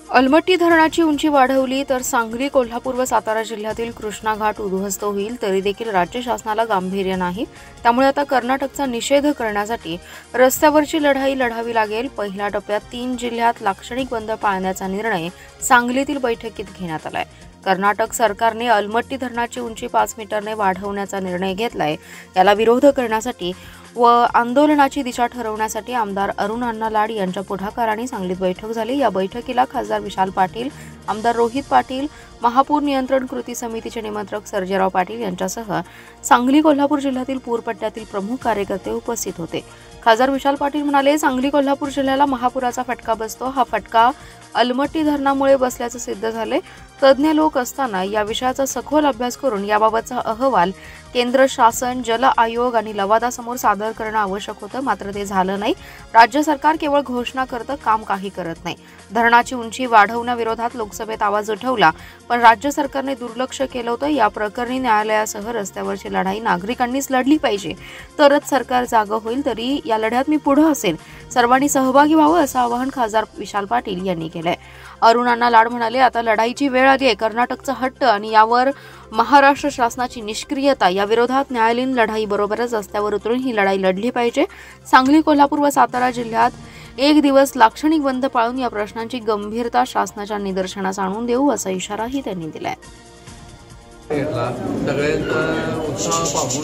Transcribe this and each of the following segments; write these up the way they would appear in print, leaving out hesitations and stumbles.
अलमट्टी धरणाची उंची वाढवली तर सांगली, कोल्हापूर व सातारा जिल्ह्यातील कृष्णा घाट उद्ध्वस्त होईल, तरी देखील राज्य शासनाला गांभीर्य नाही। त्यामुळे आता कर्नाटकचा निषेध करण्यासाठी रस्त्यावरची लढाई लढावी लागेल। पहिल्या टप्प्यात 3 जिल्ह्यात लाक्षणिक बंद पाळण्याचा निर्णय सांगलीतील बैठकीत घेण्यात आलाय। कर्नाटक सरकारने अलमट्टी धरणाची उंची 5 मीटरने वाढवण्याचा निर्णय घेतलाय। याला विरोध करण्यासाठी व आंदोलनाची दिशा ठरवण्यासाठी आमदार अरुण अण्णा लाड यांच्या पुढाकाराने सांगलीत बैठक झाली। या बैठकीला खासदार विशाल पाटील, आमदार रोहित पाटील, महापूर नियंत्रण कृती समितीचे निमंत्रक सर्जेराव पाटील यांच्यासह सांगली, कोल्हापूर जिल्ह्यातील पूरपट्ट्यातील प्रमुख कार्यकर्ते उपस्थित होते। खासदार विशाल पाटील म्हणाले, सांगली, कोल्हापूर जिल्ह्याला महापुराचा फटका बसतो। हा फटका अलमट्टी धरणामुळे बसल्याचं सिद्ध झाले। तज्ञ लोक असताना या विषयाचा सखोल अभ्यास करून याबाबतचा अहवाल केंद्र शासन, जल आयोग आणि लवादासमोर सादर करणं आवश्यक होतं, मात्र ते झालं नाही। राज्य सरकार केवळ घोषणा करतं, काम काही करत नाही। धरणाची उंची वाढवण्याविरोधात लोकसभेत आवाज उठवला, पण राज्य सरकारने दुर्लक्ष केलं होतं। या प्रकरणी न्यायालयासह रस्त्यावरची लढाई नागरिकांनीच लढली पाहिजे, तरच सरकार जागं होईल। तरी या लढ्यात मी पुढे असेल, सर्वांनी सहभागी व्हावं असं आवाहन खासदार विशाल पाटील यांनी केलंय। अरुण अण्णा लाड म्हणाले, आता लढाईची वेळ आली आहे। कर्नाटकचा हट्ट आणि यावर महाराष्ट्र शासनाची निष्क्रियता या विरोधात न्यायालयीन लढाई बरोबरच रस्त्यावर उतरून ही लढाई लढली पाहिजे। सांगली, कोल्हापूर व सातारा जिल्ह्यात 1 दिवस लाक्षणिक बंद पाळून या प्रश्नांची गंभीरता शासनाच्या निदर्शनास आणून देऊ असा इशाराही त्यांनी दिलाय। सगळ्यांचा उत्साह पाहून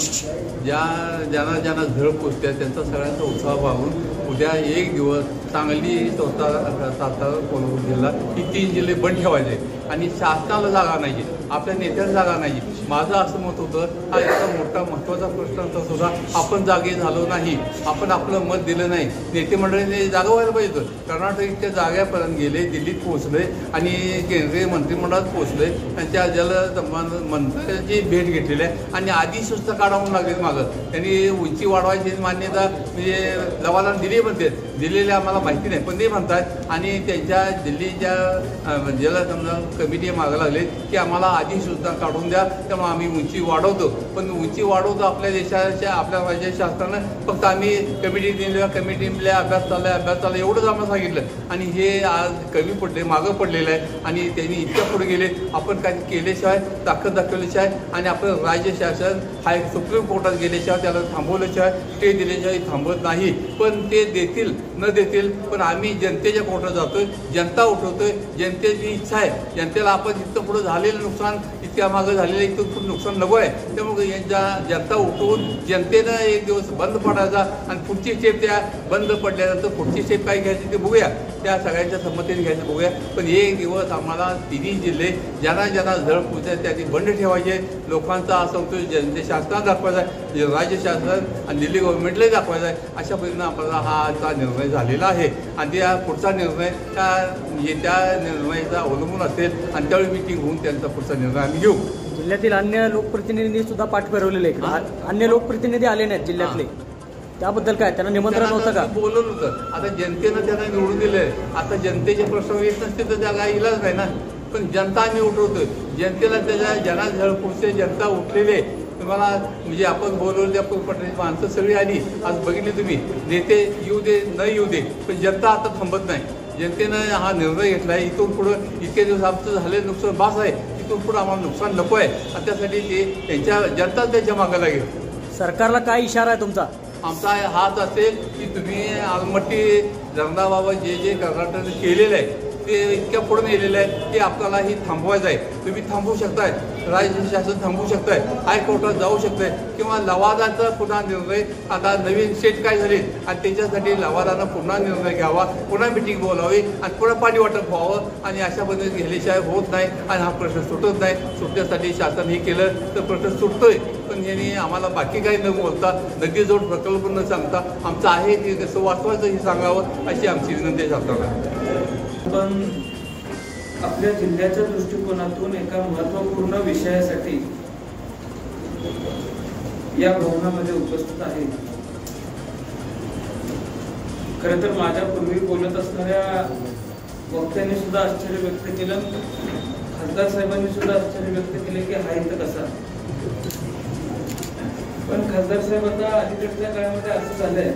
ज्यांना झळ पोचते त्यांचा सगळ्यांचा उत्साह पाहून उद्या 1 दिवस सांगली, सातारा, कोल्हापूर जिल्हा ही 3 जिल्हे बंद ठेवायचे आणि शासनाला जागा नाही, आपल्या नेत्याला जागा नाही। माझं असं मत होतं, हा इतका मोठा महत्त्वाचा प्रश्न असता सुद्धा आपण जागे झालो नाही, आपण आपलं मत दिलं नाही। नेते मंडळीने जागा व्हायला पाहिजे होतं। कर्नाटक इतक्या जाग्यापर्यंत गेले, दिल्लीत पोहोचले आणि केंद्रीय मंत्रिमंडळात पोहोचले, त्यांच्या मंत्र्यांची भेट घेतलेली आहे आणि आधी सुस्त काढावून लागले मागं। त्यांनी उंची वाढवायची मान्यता म्हणजे लवादान दिली म्हणते, दिलेली आम्हाला माहिती नाही, पण ते म्हणतात आणि त्यांच्या दिल्लीच्या ज्याला समजा कमिटी मागं लागले की आम्हाला आधी सुद्धा काढून द्या, त्यामुळे आम्ही उंची वाढवतो। पण उंची वाढवतो आपल्या देशाच्या, आपल्या राज्य शासनानं फक्त आम्ही कमिटी दिल्या, कमिटीला अभ्यास चालला एवढंच आम्हाला सांगितलं आणि हे आज कमी पडले, मागं पडलेलं आहे आणि त्यांनी इतक्या पुढे गेले। आपण काही केल्याशिवाय, ताकद दाखवल्याशिवाय आणि आपलं राज्य शासन हा एक सुप्रीम कोर्टात गेल्याशिवाय, त्याला थांबवल्याशिवाय, स्टे दिल्याशिवाय थांबत नाही। पण ते देतील न देतील, पण आम्ही जनतेच्या कोर्टात जातोय, जनता उठवतोय, जनतेची इच्छा आहे। जनतेला आपण इतकं पुढं झालेलं नुकसान, इतक्या मागं झालेलं इतकं खूप नुकसान नको आहे। त्यामुळे यांच्या जनता उठवून जनतेनं 1 दिवस बंद पडायचा आणि पुढची स्टेप त्या बंद पडल्यानंतर पुढची स्टेप काय घ्यायची ते बघूया, त्या सगळ्यांच्या संमतीने घ्यायचं बघूया। पण 1 दिवस आम्हाला 3 जिल्हे ज्यांना झळ पोचतात त्यांनी बंद ठेवायचे। लोकांचा असंतोष जनते शासनाला दाखवायचा आहे, राज्य शासन आणि दिल्ली गव्हर्नमेंटलाही दाखवायचा आहे। अशा पद्धतीनं आपल्याला हा आजचा निर्णय झालेला आहे आणि त्या पुढचा निर्णय त्या निर्णयाचा अवलंबून असेल आणि त्यावेळी मीटिंग होऊन त्यांचा पुढचा निर्णय आम्ही घेऊ। जिल्ह्यातील अन्य लोकप्रतिनिधींनी सुद्धा पाठ फिरवलेले आहे, अन्य लोकप्रतिनिधी आले नाहीत जिल्ह्यातले, त्याबद्दल काय त्यांना निमंत्रण होतं का? बोलवलं होतं। आता जनतेनं त्यांना निवडून दिलंय, आता जनतेचे प्रश्न येत नसते तर त्या काय इलाज नाही ना। पण जनता आम्ही उठवतोय, जनतेला त्याच्या ज्यांना झळ पोचते जनता उठलेले। तुम्हाला म्हणजे आपण बोलवले पटण्याची माणसं सगळी आली, आज बघितले तुम्ही, नेते येऊ दे न येऊ दे, पण जनता आता थांबत नाही। जनतेनं हा निर्णय घेतला आहे, इथून पुढं इतके दिवस आमचं झालेलं नुकसान बास आहे, इथून पुढं आम्हाला नुकसान नको आहे आणि त्यासाठी ते जनता त्यांच्या मागं लागेल। सरकारला काय इशारा आहे तुमचा? आमचा हाच असेल की तुम्ही अलमट्टी धरणाबाबत जे कर्नाटकने केलेलं आहे ते इतक्या पुढे नेलेलं आहे, ते आपल्यालाही थांबवायचं आहे। तुम्ही थांबवू शकताय, राज्य शासन थांबवू शकताय, हायकोर्टात जाऊ शकताय किंवा लवादाचा पुन्हा निर्णय, आता नवीन स्टेट काय झाली आणि त्याच्यासाठी लवादानं पुन्हा निर्णय घ्यावा, पुन्हा मिटिंग बोलावी आणि पुन्हा पाणी वाटप व्हावं आणि अशा पद्धतीने गेल्याशिवाय होत नाही आणि हा प्रश्न सुटत नाही। सुटण्यासाठी शासन हे केलं तर प्रश्न सुटतोय, पण यांनी आम्हाला बाकी काही न बोलता, नदी जोड प्रकल्प न सांगता आमचं आहे ते कसं वाचवायचं हे सांगावं अशी आमची विनंती शासनाला। पण आपल्या जिल्ह्याच्या दृष्टिकोनातून एका महत्त्वपूर्ण विषयासाठी या भवनामध्ये उपस्थित आहे। खरं तर माझ्या पूर्वी बोलत असणाऱ्या वक्त्यांनी सुद्धा आश्चर्य व्यक्त केलं, खासदार साहेबांनी सुद्धा आश्चर्य व्यक्त केले की हा इथं कसा। पण खासदार साहेब आता अलीकडच्या काळामध्ये असं झालंय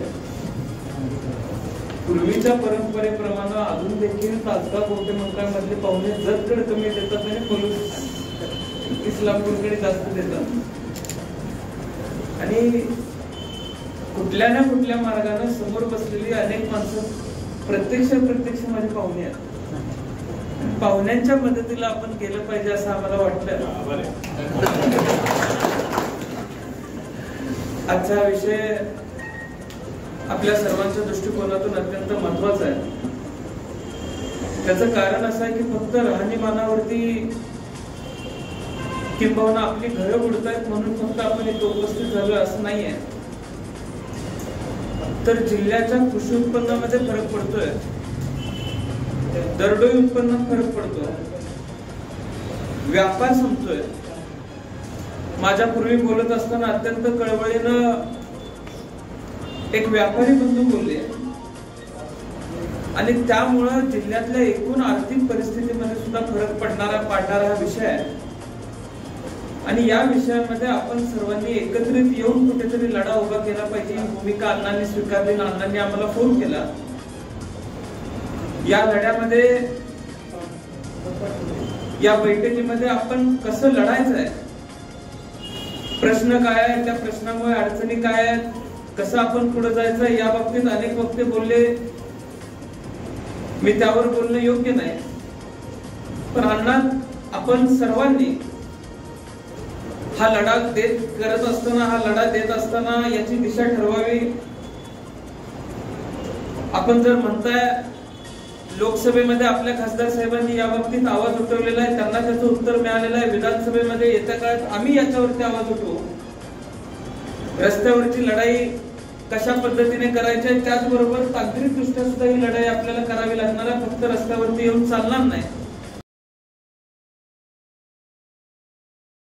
पूर्वीच्या परंपरेप्रमाणे अजून देखील तासगाव कवठेमंकाळमधले पाहुणे जगकडे कमी देतात आणि पलूस इस्लामपूरकडे जास्त देतात. आणि कुठल्या ना कुठल्या मार्गाने समोर बसलेली अनेक माणसं प्रत्यक्ष माझे पाहुणे आहेत. पाहुण्यांच्या मदतीला आपण केलं पाहिजे असं आम्हाला वाटलं. आजचा विषय आपल्या सर्वांच्या दृष्टिकोनातून अत्यंत महत्वाचा आहे. त्याचं कारण असं आहे की फक्त राहणीमानावरती किंबहुना आपली घरं उडतायत म्हणून फक्त आपण इथे उपस्थित झालो असं नाहीये. तर जिल्ह्याच्या कृषी उत्पन्नामध्ये फरक पडतोय, दरडोई उत्पन्नात फरक पडतोय, व्यापार संपतोय. माझ्या पूर्वी बोलत असताना अत्यंत कळवळीनं एक व्यापारी बंधू बोलले आणि त्यामुळं जिल्ह्यातल्या एकूण आर्थिक परिस्थितीमध्ये सुद्धा फरक पाडणारा हा विषय आहे. आणि या विषयामध्ये आपण सर्वांनी एकत्रित येऊन कुठेतरी लढा उभा केला पाहिजे ही भूमिका अण्णांनी स्वीकारली. अण्णांनी आम्हाला फोन केला. या लढ्यामध्ये, या बैठकीमध्ये आपण कसं लढायचं आहे, प्रश्न काय आहे, त्या प्रश्नामुळे अडचणी काय आहेत, कसं आपण पुढे जायचं या बाबतीत अनेक वक्ते बोलले. मी त्यावर बोलणं योग्य नाही, पण अण्णा आपण सर्वांनी हा लढा करत असताना, हा लढा देत असताना याची दिशा ठरवावी. आपण जर म्हणताय लोकसभेमध्ये आपल्या खासदार साहेबांनी या बाबतीत आवाज उठवलेला आहे, त्यांना त्याचं उत्तर मिळालेलं आहे. विधानसभेमध्ये येत्या काळात आम्ही याच्यावरती आवाज उठवू. रस्त्यावरची लढाई कशा पद्धतीने करायची आहे, त्याचबरोबर तांत्रिक दृष्ट्या सुद्धा ही लढाई आपल्याला करावी लागणार आहे. फक्त रस्त्यावरती येऊन चालणार नाही.